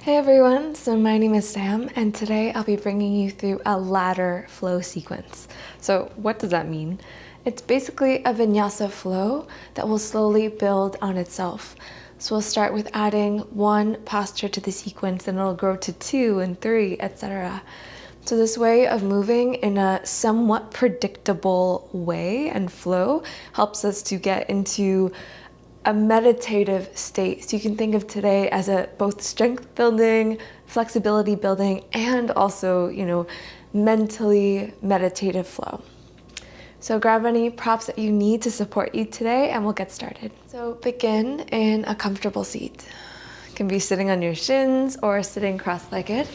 Hey everyone, so my name is Sam and today I'll be bringing you through a ladder flow sequence. So what does that mean? It's basically a Vinyasa flow that will slowly build on itself. So we'll start with adding one posture to the sequence and it'll grow to 2 and 3, etc. So this way of moving in a somewhat predictable way and flow helps us to get into a meditative state. So you can think of today as a both strength building, flexibility building, and also, mentally meditative flow. So grab any props that you need to support you today and we'll get started. So begin in a comfortable seat. You can be sitting on your shins or sitting cross-legged.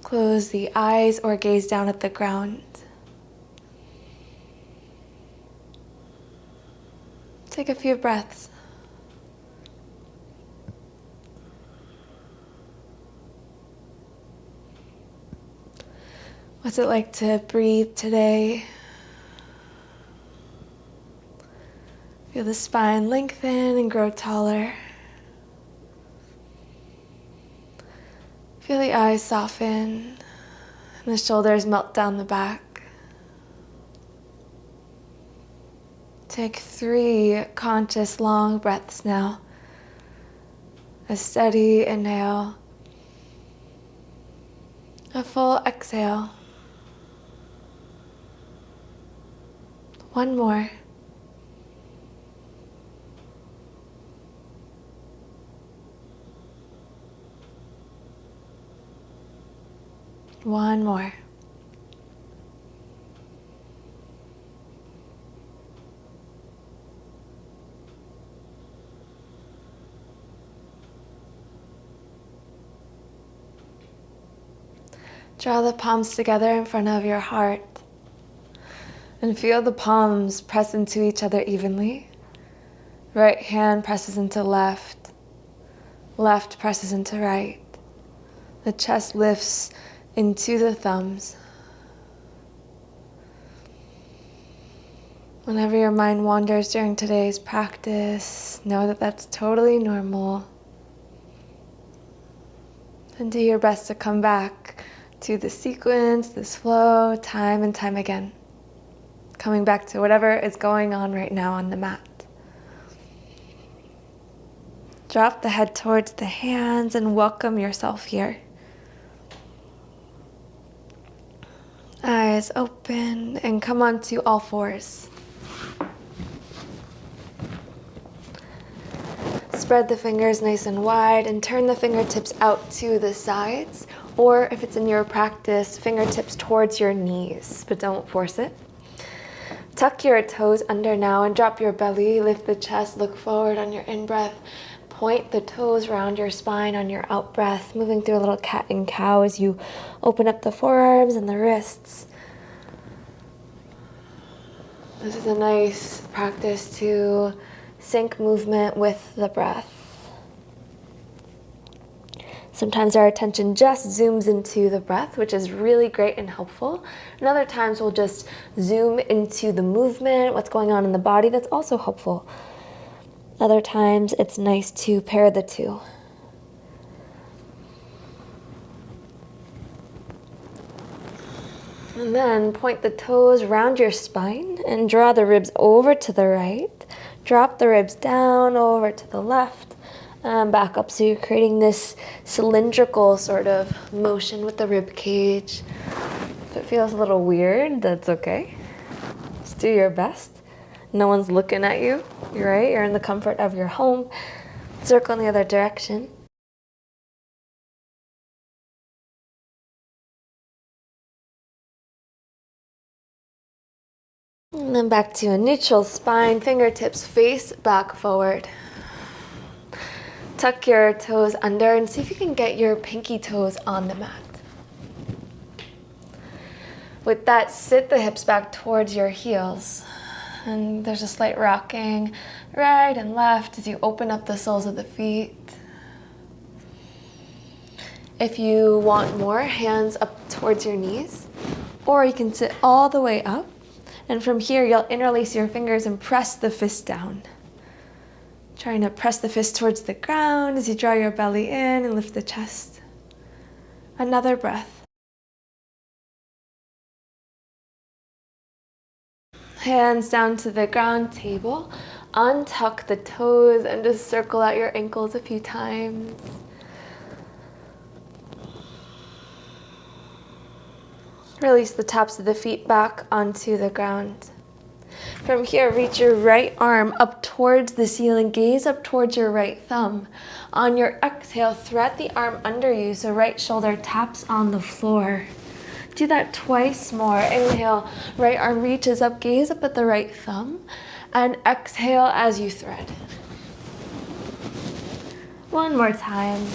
Close the eyes or gaze down at the ground. Take a few breaths. What's it like to breathe today? Feel the spine lengthen and grow taller. Feel the eyes soften and the shoulders melt down the back. Take 3 conscious long breaths now. A steady inhale. A full exhale. One more. One more. Draw the palms together in front of your heart and feel the palms press into each other evenly. Right hand presses into left, left presses into right. The chest lifts into the thumbs. Whenever your mind wanders during today's practice, know that that's totally normal. And do your best to come back to the sequence, this flow, time and time again. Coming back to whatever is going on right now on the mat. Drop the head towards the hands and welcome yourself here. Eyes open and come onto all fours. Spread the fingers nice and wide and turn the fingertips out to the sides, or if it's in your practice, fingertips towards your knees, but don't force it. Tuck your toes under now and drop your belly, lift the chest, look forward on your in-breath. Point the toes around your spine on your out-breath, moving through a little cat and cow as you open up the forearms and the wrists. This is a nice practice to sync movement with the breath. Sometimes our attention just zooms into the breath, which is really great and helpful. And other times we'll just zoom into the movement, what's going on in the body, that's also helpful. Other times it's nice to pair the two. And then point the toes around your spine and draw the ribs over to the right. Drop the ribs down over to the left and back up. So you're creating this cylindrical sort of motion with the rib cage. If it feels a little weird, that's okay. Just do your best. No one's looking at you, right? You're in the comfort of your home. Circle in the other direction. And then back to a neutral spine, fingertips face back forward. Tuck your toes under and see if you can get your pinky toes on the mat. With that, sit the hips back towards your heels. And there's a slight rocking right and left as you open up the soles of the feet. If you want more, hands up towards your knees, or you can sit all the way up. And from here, you'll interlace your fingers and press the fist down. Trying to press the fist towards the ground as you draw your belly in and lift the chest. Another breath. Hands down to the ground table. Untuck the toes and just circle out your ankles a few times. Release the tops of the feet back onto the ground. From here, reach your right arm up towards the ceiling. Gaze up towards your right thumb. On your exhale, thread the arm under you so right shoulder taps on the floor. Do that twice more. Inhale, right arm reaches up, gaze up at the right thumb, and exhale as you thread. One more time.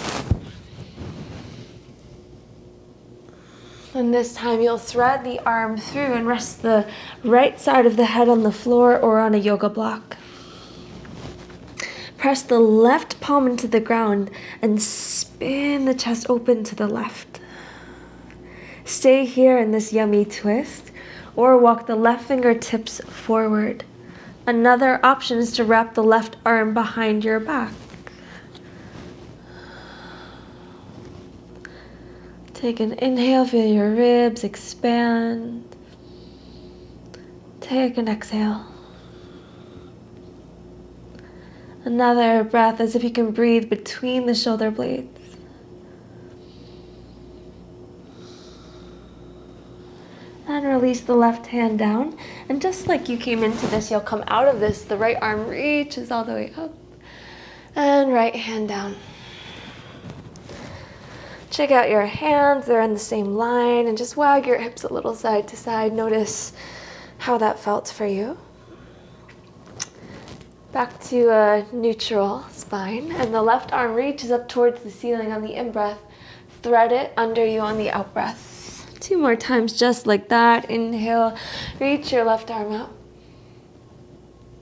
And this time you'll thread the arm through and rest the right side of the head on the floor or on a yoga block. Press the left palm into the ground and spin the chest open to the left. Stay here in this yummy twist or walk the left fingertips forward. Another option is to wrap the left arm behind your back. Take an inhale, feel your ribs expand. Take an exhale. Another breath as if you can breathe between the shoulder blades. And release the left hand down. And just like you came into this, you'll come out of this. The right arm reaches all the way up. And right hand down. Check out your hands, they're in the same line, and just wag your hips a little side to side. Notice how that felt for you. Back to a neutral spine, and the left arm reaches up towards the ceiling on the in-breath. Thread it under you on the out-breath. 2 more times just like that. Inhale, reach your left arm up.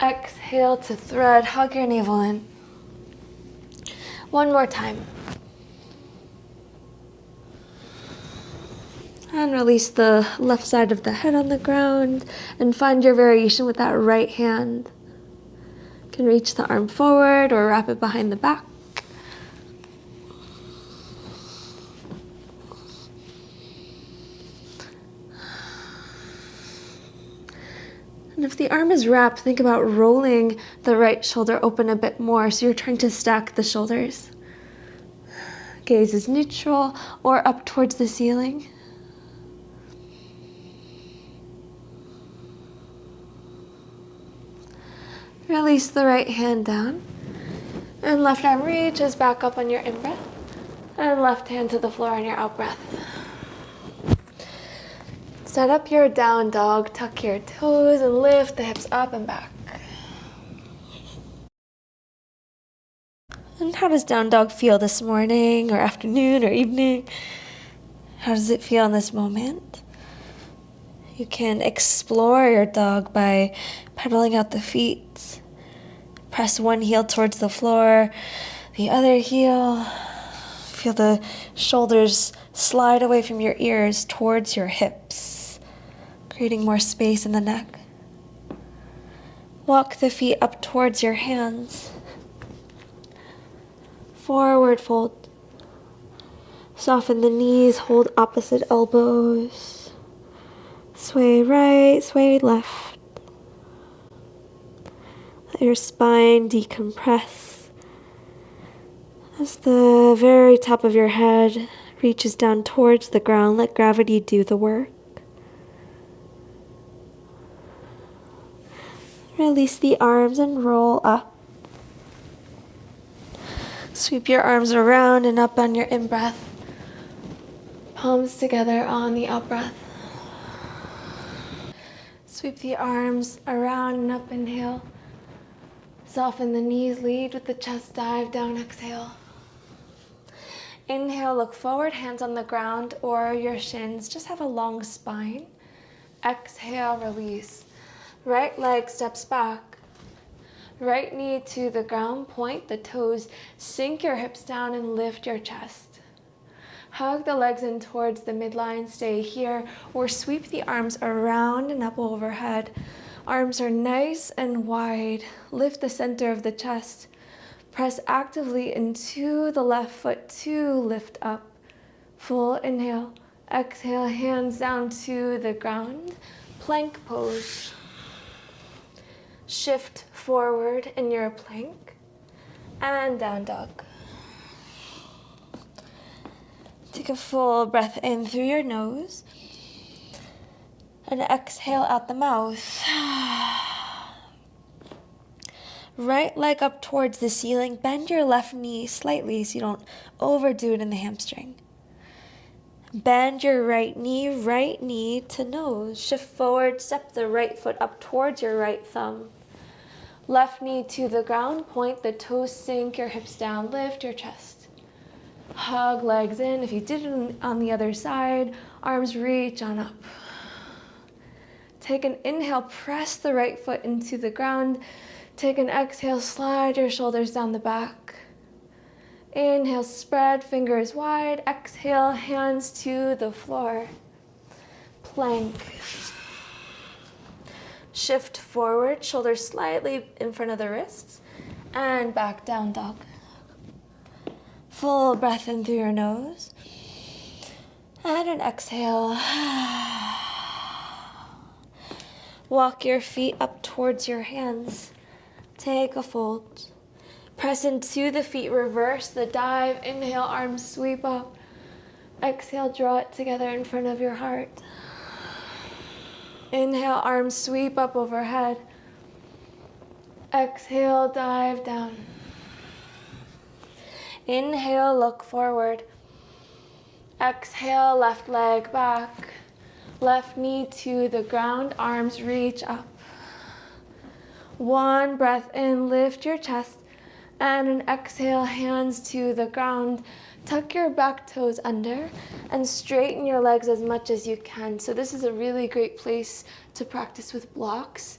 Exhale to thread, hug your navel in. 1 more time. And release the left side of the head on the ground and find your variation with that right hand. You can reach the arm forward or wrap it behind the back. And if the arm is wrapped, think about rolling the right shoulder open a bit more so you're trying to stack the shoulders. Gaze is neutral or up towards the ceiling. Release the right hand down, and left arm reaches back up on your in-breath, and left hand to the floor on your out-breath. Set up your down dog, tuck your toes, and lift the hips up and back. And how does down dog feel this morning, or afternoon, or evening? How does it feel in this moment? You can explore your dog by pedaling out the feet. Press one heel towards the floor, the other heel. Feel the shoulders slide away from your ears towards your hips, creating more space in the neck. Walk the feet up towards your hands. Forward fold. Soften the knees, hold opposite elbows. Sway right, sway left. Let your spine decompress as the very top of your head reaches down towards the ground. Let gravity do the work. Release the arms and roll up. Sweep your arms around and up on your in-breath. Palms together on the out-breath. Sweep the arms around and up, inhale. Soften the knees, lead with the chest dive down, exhale. Inhale, look forward, hands on the ground or your shins. Just have a long spine. Exhale, release. Right leg steps back. Right knee to the ground, point the toes, sink your hips down and lift your chest. Hug the legs in towards the midline, stay here, or sweep the arms around and up overhead. Arms are nice and wide. Lift the center of the chest. Press actively into the left foot to lift up. Full inhale. Exhale, hands down to the ground. Plank pose. Shift forward in your plank. And down dog. Take a full breath in through your nose. And exhale out the mouth. Right leg up towards the ceiling. Bend your left knee slightly so you don't overdo it in the hamstring. Bend your right knee to nose. Shift forward, step the right foot up towards your right thumb. Left knee to the ground, point the toes, sink your hips down, lift your chest. Hug legs in. If you did it on the other side, arms reach on up. Take an inhale, press the right foot into the ground. Take an exhale, slide your shoulders down the back. Inhale, spread fingers wide. Exhale, hands to the floor. Plank. Shift forward, shoulders slightly in front of the wrists. And back down dog. Full breath in through your nose. And an exhale. Walk your feet up towards your hands. Take a fold. Press into the feet, reverse the dive. Inhale, arms sweep up. Exhale, draw it together in front of your heart. Inhale, arms sweep up overhead. Exhale, dive down. Inhale, look forward. Exhale, left leg back. Left knee to the ground, arms reach up. One breath in, lift your chest. And an exhale, hands to the ground. Tuck your back toes under and straighten your legs as much as you can. So this is a really great place to practice with blocks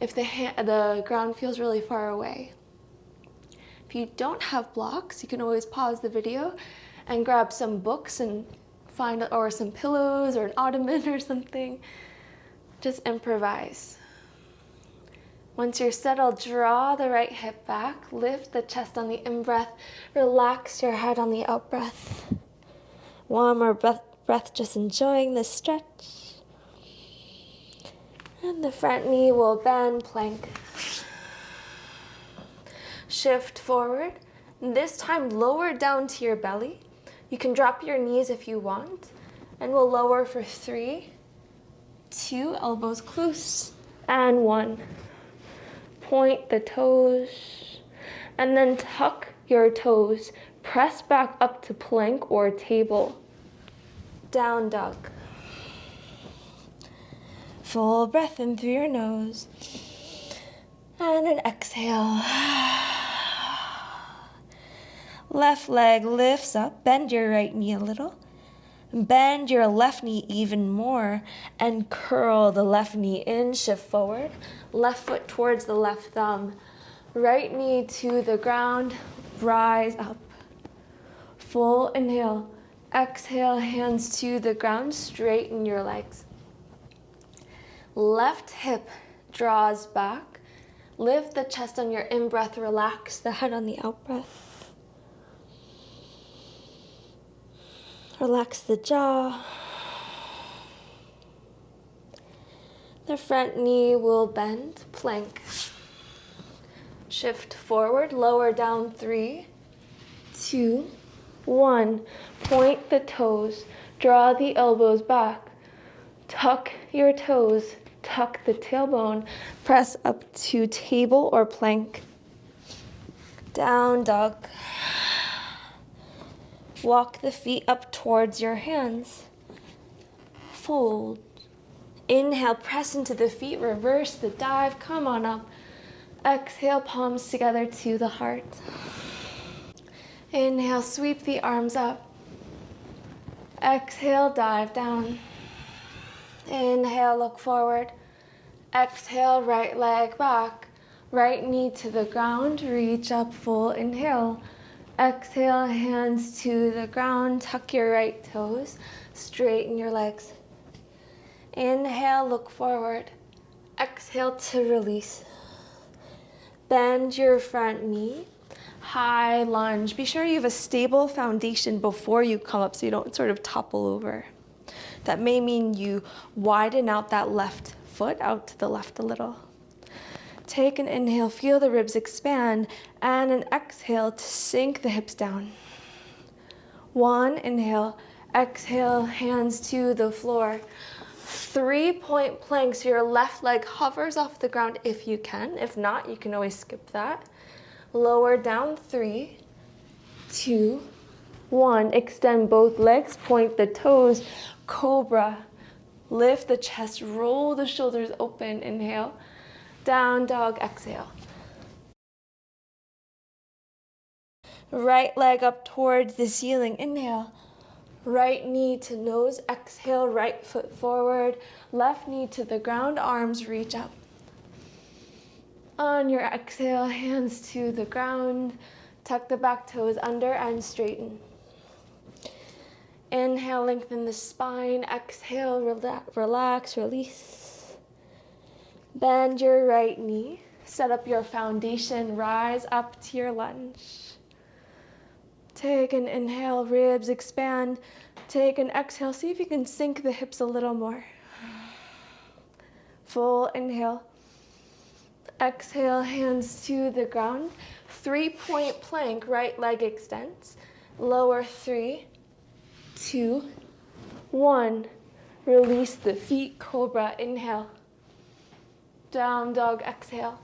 if the ground feels really far away. If you don't have blocks, you can always pause the video and grab some books and or some pillows or an ottoman or something. Just improvise. Once you're settled, draw the right hip back, lift the chest on the in-breath, relax your head on the out-breath. One more breath, just enjoying the stretch. And the front knee will bend, plank. Shift forward. This time, lower down to your belly. You can drop your knees if you want. And we'll lower for 3, 2, elbows close, and 1. Point the toes, and then tuck your toes. Press back up to plank or table. Down dog. Full breath in through your nose. And an exhale. Left leg lifts up. Bend your right knee a little. Bend your left knee even more and curl the left knee in. Shift forward. Left foot towards the left thumb. Right knee to the ground. Rise up. Full inhale. Exhale, hands to the ground. Straighten your legs. Left hip draws back. Lift the chest on your in-breath. Relax the head on the out-breath. Relax the jaw. The front knee will bend, plank. Shift forward, lower down 3, 2, 1. Point the toes, draw the elbows back. Tuck your toes, tuck the tailbone. Press up to table or plank. Down dog. Walk the feet up towards your hands. Fold. Inhale, press into the feet, reverse the dive, come on up. Exhale, palms together to the heart. Inhale, sweep the arms up. Exhale, dive down. Inhale, look forward. Exhale, right leg back. Right knee to the ground, reach up, full inhale. Exhale, hands to the ground, tuck your right toes, straighten your legs. Inhale, look forward. Exhale to release. Bend your front knee. High lunge. Be sure you have a stable foundation before you come up so you don't sort of topple over. That may mean you widen out that left foot out to the left a little. Take an inhale, feel the ribs expand, and an exhale to sink the hips down. One, inhale, exhale, hands to the floor. 3-point plank, so your left leg hovers off the ground if you can. If not, you can always skip that. Lower down, 3, 2, 1. Extend both legs, point the toes, cobra. Lift the chest, roll the shoulders open, inhale. Down dog, exhale. Right leg up towards the ceiling, inhale. Right knee to nose, exhale, right foot forward. Left knee to the ground, arms reach up. On your exhale, hands to the ground. Tuck the back toes under and straighten. Inhale, lengthen the spine. Exhale, relax, release. Bend your right knee. Set up your foundation. Rise up to your lunge. Take an inhale, ribs expand. Take an exhale. See if you can sink the hips a little more. Full inhale. Exhale, hands to the ground. 3-point plank, right leg extends. Lower 3, 2, 1. Release the feet, cobra, inhale. Down dog, exhale.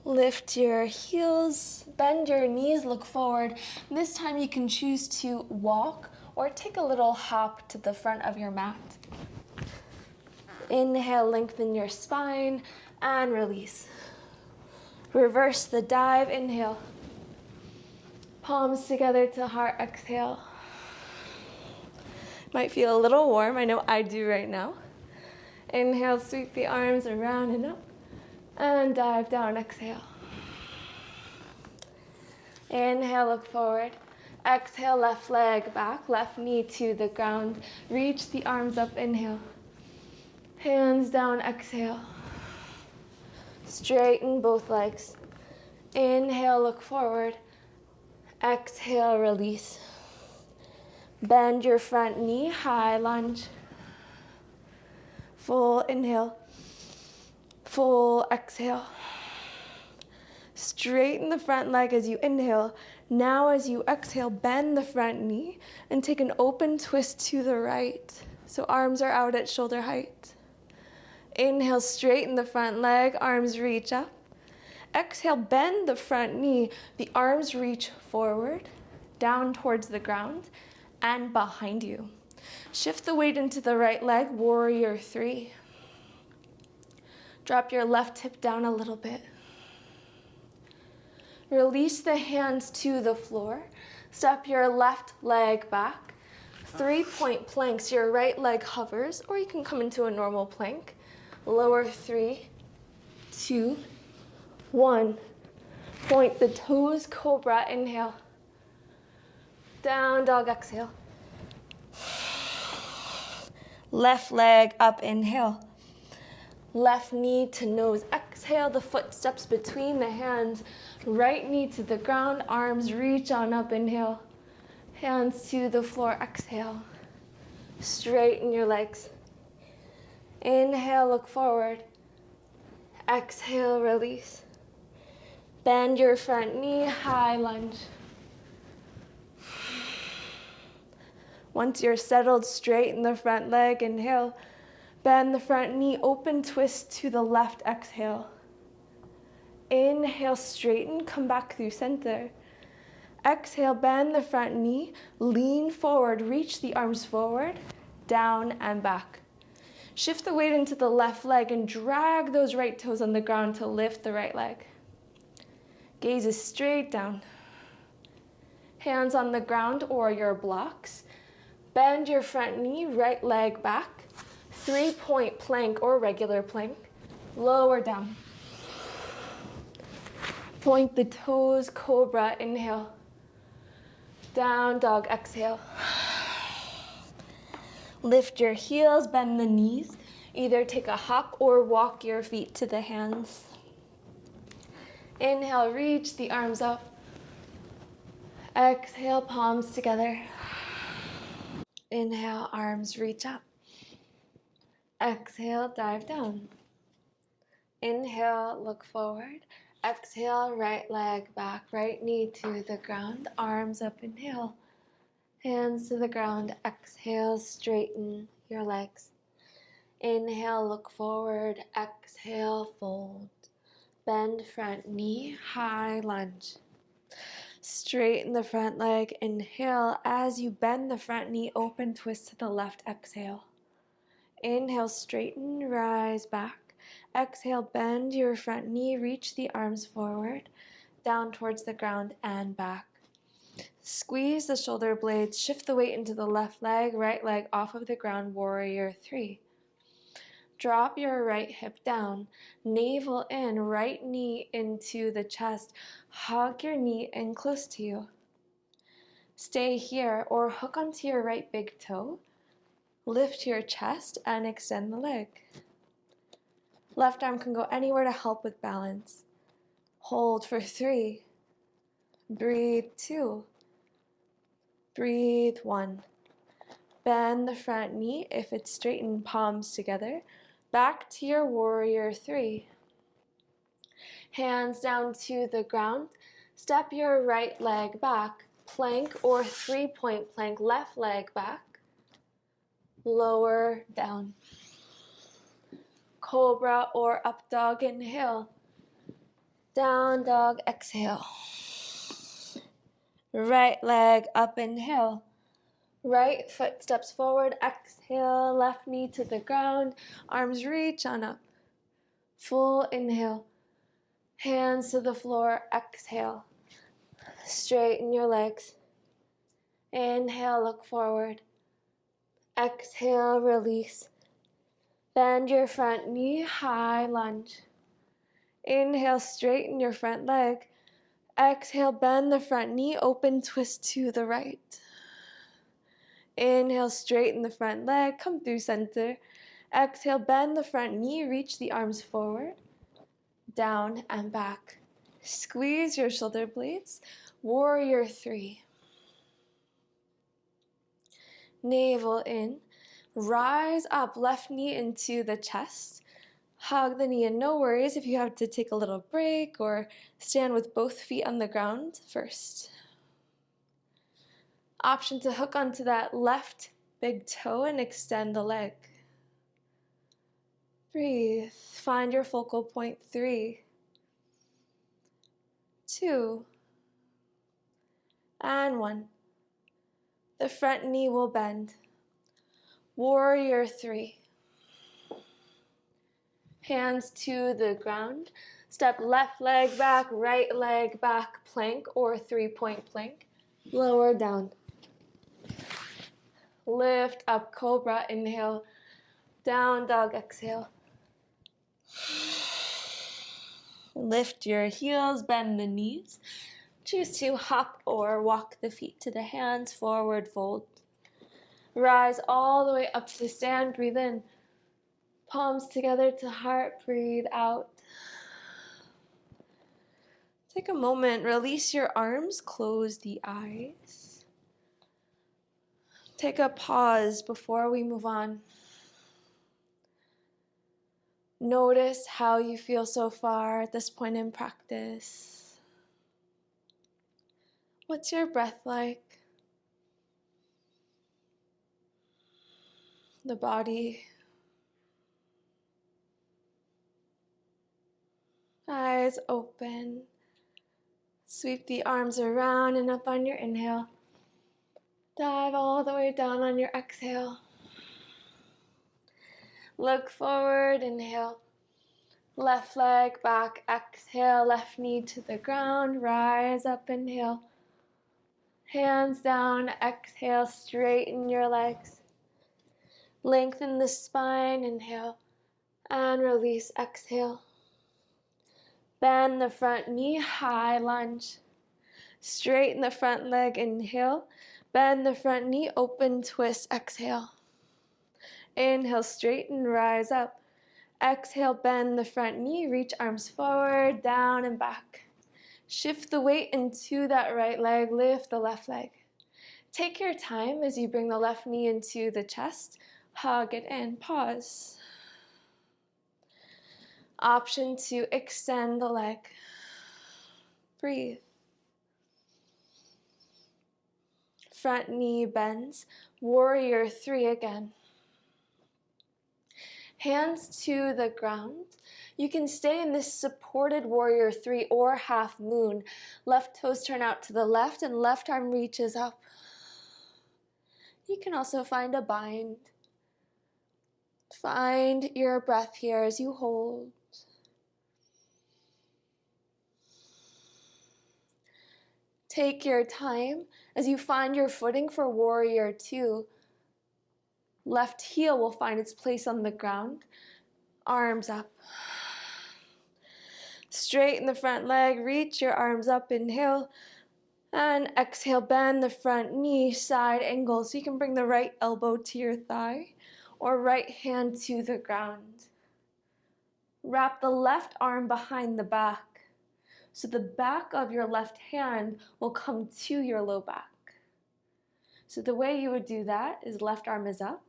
Lift your heels, bend your knees, look forward. This time you can choose to walk or take a little hop to the front of your mat. Inhale, lengthen your spine and release. Reverse the dive, inhale. Palms together to heart, exhale. Might feel a little warm, I know I do right now. Inhale, sweep the arms around and up. And dive down, exhale. Inhale, look forward. Exhale, left leg back, left knee to the ground. Reach the arms up, inhale. Hands down, exhale. Straighten both legs. Inhale, look forward. Exhale, release. Bend your front knee, high lunge. Full inhale. Full exhale. Straighten the front leg as you inhale. Now as you exhale, bend the front knee and take an open twist to the right. So arms are out at shoulder height. Inhale, straighten the front leg, arms reach up. Exhale, bend the front knee, the arms reach forward, down towards the ground and behind you. Shift the weight into the right leg, warrior 3. Drop your left hip down a little bit. Release the hands to the floor. Step your left leg back. 3-point planks, your right leg hovers, or you can come into a normal plank. Lower 3, 2, 1. Point the toes, cobra, inhale. Down dog, exhale. Left leg up, inhale. Left knee to nose, exhale, the footsteps between the hands. Right knee to the ground, arms reach on up, inhale. Hands to the floor, exhale. Straighten your legs. Inhale, look forward. Exhale, release. Bend your front knee, high lunge. Once you're settled, straighten the front leg, inhale. Bend the front knee, open twist to the left, exhale. Inhale, straighten, come back through center. Exhale, bend the front knee, lean forward, reach the arms forward, down and back. Shift the weight into the left leg and drag those right toes on the ground to lift the right leg. Gaze is straight down. Hands on the ground or your blocks. Bend your front knee, right leg back. 3-point plank or regular plank. Lower down. Point the toes, cobra, inhale. Down dog, exhale. Lift your heels, bend the knees. Either take a hop or walk your feet to the hands. Inhale, reach the arms up. Exhale, palms together. Inhale, arms reach up. Exhale, dive down. Inhale, look forward. Exhale, right leg back, right knee to the ground, arms up, inhale. Hands to the ground, exhale, straighten your legs. Inhale, look forward, exhale, fold. Bend front knee, high lunge. Straighten the front leg, inhale. As you bend the front knee, open twist to the left, exhale. Inhale, straighten, rise back. Exhale, bend your front knee, reach the arms forward, down towards the ground and back. Squeeze the shoulder blades, shift the weight into the left leg, right leg off of the ground, warrior three. Drop your right hip down, navel in, right knee into the chest. Hug your knee in close to you. Stay here or hook onto your right big toe. Lift your chest and extend the leg. Left arm can go anywhere to help with balance. Hold for 3. Breathe 2. Breathe 1. Bend the front knee if it's straightened, palms together. Back to your warrior 3. Hands down to the ground. Step your right leg back. Plank or 3-point plank, left leg back. Lower down. Cobra or up dog, inhale. Down dog, exhale. Right leg up, inhale. Right foot steps forward, exhale. Left knee to the ground, arms reach on up. Full inhale. Hands to the floor, exhale. Straighten your legs. Inhale, look forward. Exhale, release. Bend your front knee, high lunge. Inhale, straighten your front leg. Exhale, bend the front knee, open twist to the right. Inhale, straighten the front leg, come through center. Exhale, bend the front knee, reach the arms forward, down and back. Squeeze your shoulder blades, warrior 3. Navel in, rise up, left knee into the chest. Hug the knee, and no worries if you have to take a little break or stand with both feet on the ground first. Option to hook onto that left big toe and extend the leg. Breathe. Find your focal point. 3, 2, and 1. The front knee will bend. Warrior 3. Hands to the ground. Step left leg back, right leg back, plank or 3-point plank. Lower down. Lift up, cobra, inhale. Down dog, exhale. Lift your heels, bend the knees. Choose to hop or walk the feet to the hands, forward fold. Rise all the way up to stand, breathe in. Palms together to heart, breathe out. Take a moment, release your arms, close the eyes. Take a pause before we move on. Notice how you feel so far at this point in practice. What's your breath like? The body. Eyes open. Sweep the arms around and up on your inhale. Dive all the way down on your exhale. Look forward, inhale. Left leg back, exhale. Left knee to the ground, rise up, inhale. Hands down, exhale, straighten your legs. Lengthen the spine, inhale. And release, exhale. Bend the front knee, high lunge. Straighten the front leg, inhale. Bend the front knee, open twist, exhale. Inhale, straighten, rise up. Exhale, bend the front knee, reach arms forward, down and back. Shift the weight into that right leg, lift the left leg. Take your time as you bring the left knee into the chest, hug it in, pause. Option to extend the leg. Breathe. Front knee bends, warrior 3 again. Hands to the ground. You can stay in this supported warrior 3 or half moon. Left toes turn out to the left and left arm reaches up. You can also find a bind. Find your breath here as you hold. Take your time as you find your footing for warrior 2. Left heel will find its place on the ground. Arms up. Straighten the front leg, reach your arms up, inhale. And exhale, bend the front knee, side angle. So you can bring the right elbow to your thigh or right hand to the ground. Wrap the left arm behind the back. So the back of your left hand will come to your low back. So the way you would do that is left arm is up.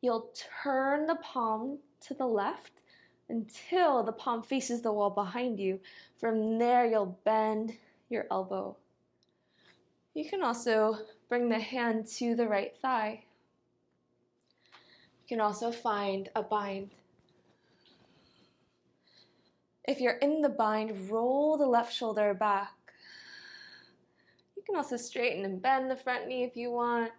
You'll turn the palm to the left until the palm faces the wall behind you. From there, you'll bend your elbow. You can also bring the hand to the right thigh. You can also find a bind. If you're in the bind, roll the left shoulder back. You can also straighten and bend the front knee if you want.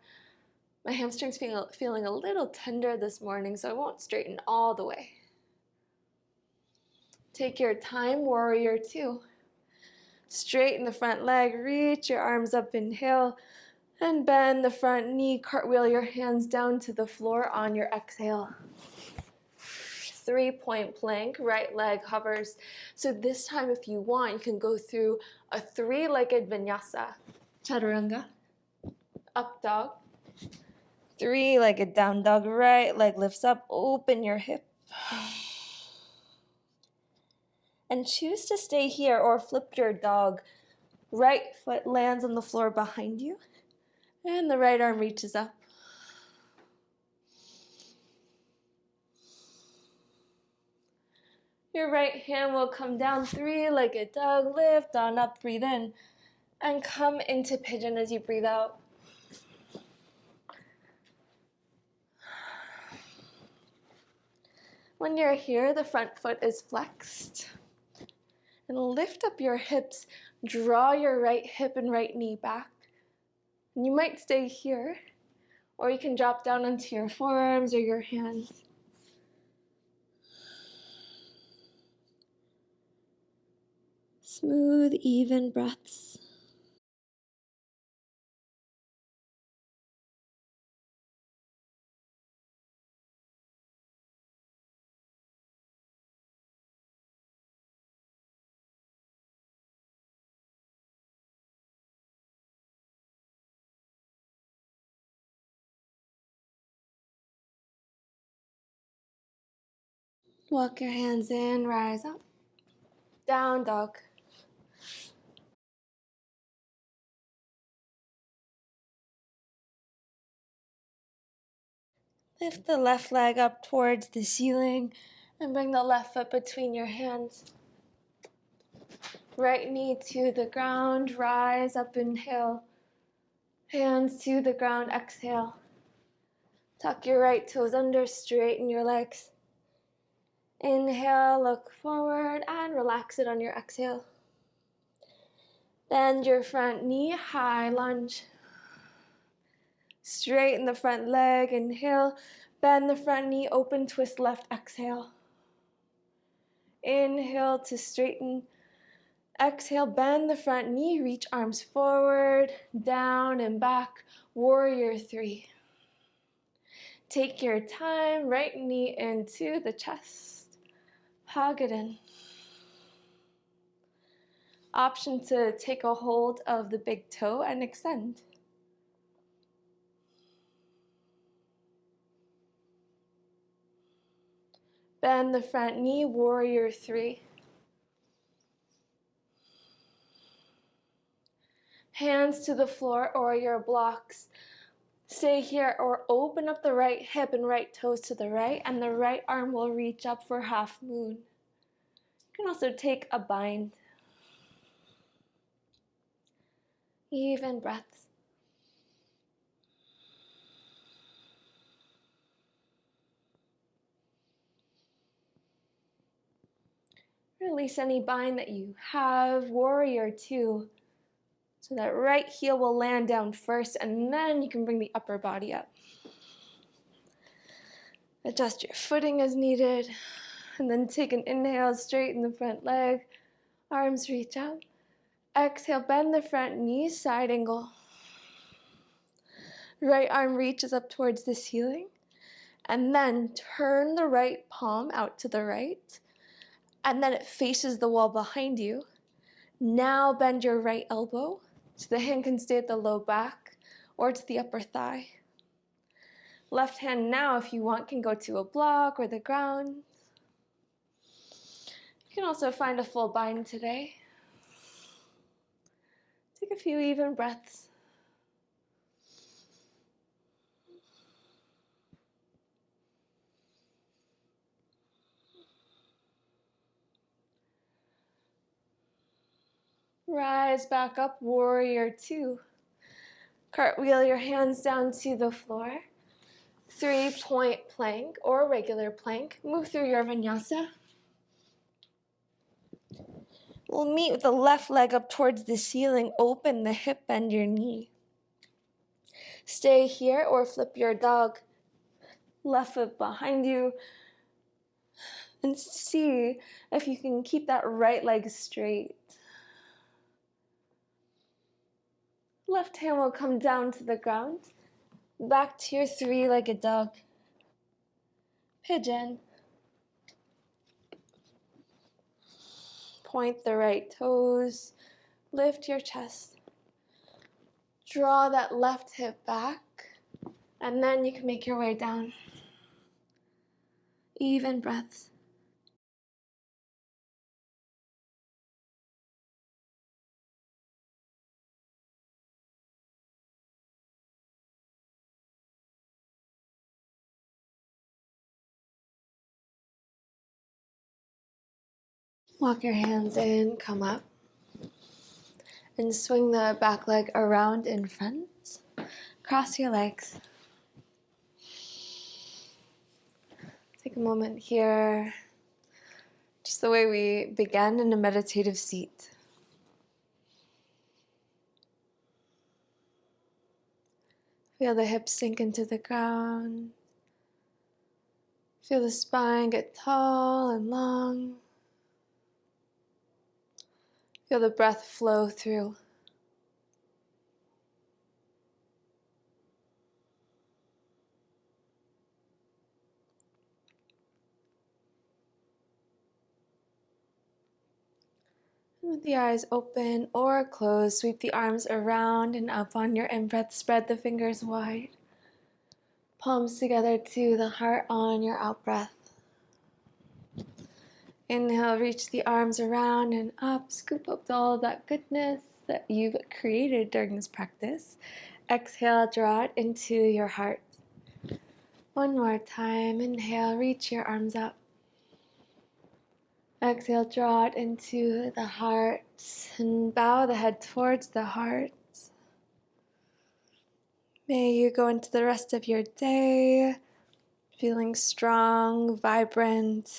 My hamstring's feeling a little tender this morning, so I won't straighten all the way. Take your time, warrior 2. Straighten the front leg, reach your arms up, inhale, and bend the front knee, cartwheel your hands down to the floor on your exhale. 3-point plank, right leg hovers. So this time, if you want, you can go through a 3-legged vinyasa. Chaturanga, up dog, 3-legged down dog, right leg lifts up, open your hip. And choose to stay here or flip your dog. Right foot lands on the floor behind you, and the right arm reaches up. Your right hand will come down, 3-legged dog, lift on up, breathe in, and come into pigeon as you breathe out. When you're here, the front foot is flexed. And lift up your hips, draw your right hip and right knee back. And you might stay here, or you can drop down onto your forearms or your hands. Smooth, even breaths. Walk your hands in, rise up. Down dog. Lift the left leg up towards the ceiling and bring the left foot between your hands. Right knee to the ground, rise up, inhale. Hands to the ground, exhale. Tuck your right toes under, straighten your legs. Inhale, look forward and relax it on your exhale. Bend your front knee, high lunge. Straighten the front leg, inhale. Bend the front knee, open twist left, exhale. Inhale to straighten. Exhale, bend the front knee, reach arms forward, down and back, warrior 3. Take your time, right knee into the chest. Hug it in. Option to take a hold of the big toe and extend. Bend the front knee, warrior 3. Hands to the floor or your blocks. Stay here or open up the right hip and right toes to the right, and the right arm will reach up for half moon. You can also take a bind. Even breaths. Release any bind that you have, warrior 2. So that right heel will land down first, and then you can bring the upper body up. Adjust your footing as needed, and then take an inhale, straighten the front leg, arms reach out. Exhale, bend the front knee, side angle. Right arm reaches up towards the ceiling, and then turn the right palm out to the right, and then it faces the wall behind you. Now bend your right elbow so the hand can stay at the low back or to the upper thigh. Left hand now, if you want, can go to a block or the ground. You can also find a full bind today. Take a few even breaths. Rise back up, warrior 2. Cartwheel your hands down to the floor. 3-point plank or regular plank. Move through your vinyasa. We'll meet with the left leg up towards the ceiling. Open the hip, bend your knee. Stay here or flip your dog. Left foot behind you. And see if you can keep that right leg straight. Left hand will come down to the ground. Back to your 3-legged dog. Pigeon. Point the right toes. Lift your chest. Draw that left hip back. And then you can make your way down. Even breaths. Walk your hands in, come up. And swing the back leg around in front. Cross your legs. Take a moment here, just the way we began in a meditative seat. Feel the hips sink into the ground. Feel the spine get tall and long. Feel the breath flow through. With the eyes open or closed, sweep the arms around and up on your in-breath. Spread the fingers wide. Palms together to the heart on your out-breath. Inhale, reach the arms around and up. Scoop up all that goodness that you've created during this practice. Exhale, draw it into your heart. One more time. Inhale, reach your arms up. Exhale, draw it into the heart and bow the head towards the heart. May you go into the rest of your day feeling strong, vibrant,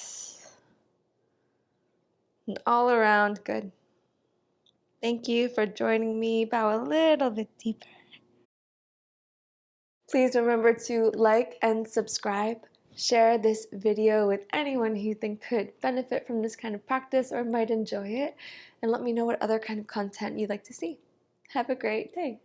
and all around good. Thank you for joining me. Bow a little bit deeper. Please remember to like and subscribe. Share this video with anyone who you think could benefit from this kind of practice or might enjoy it. And let me know what other kind of content you'd like to see. Have a great day.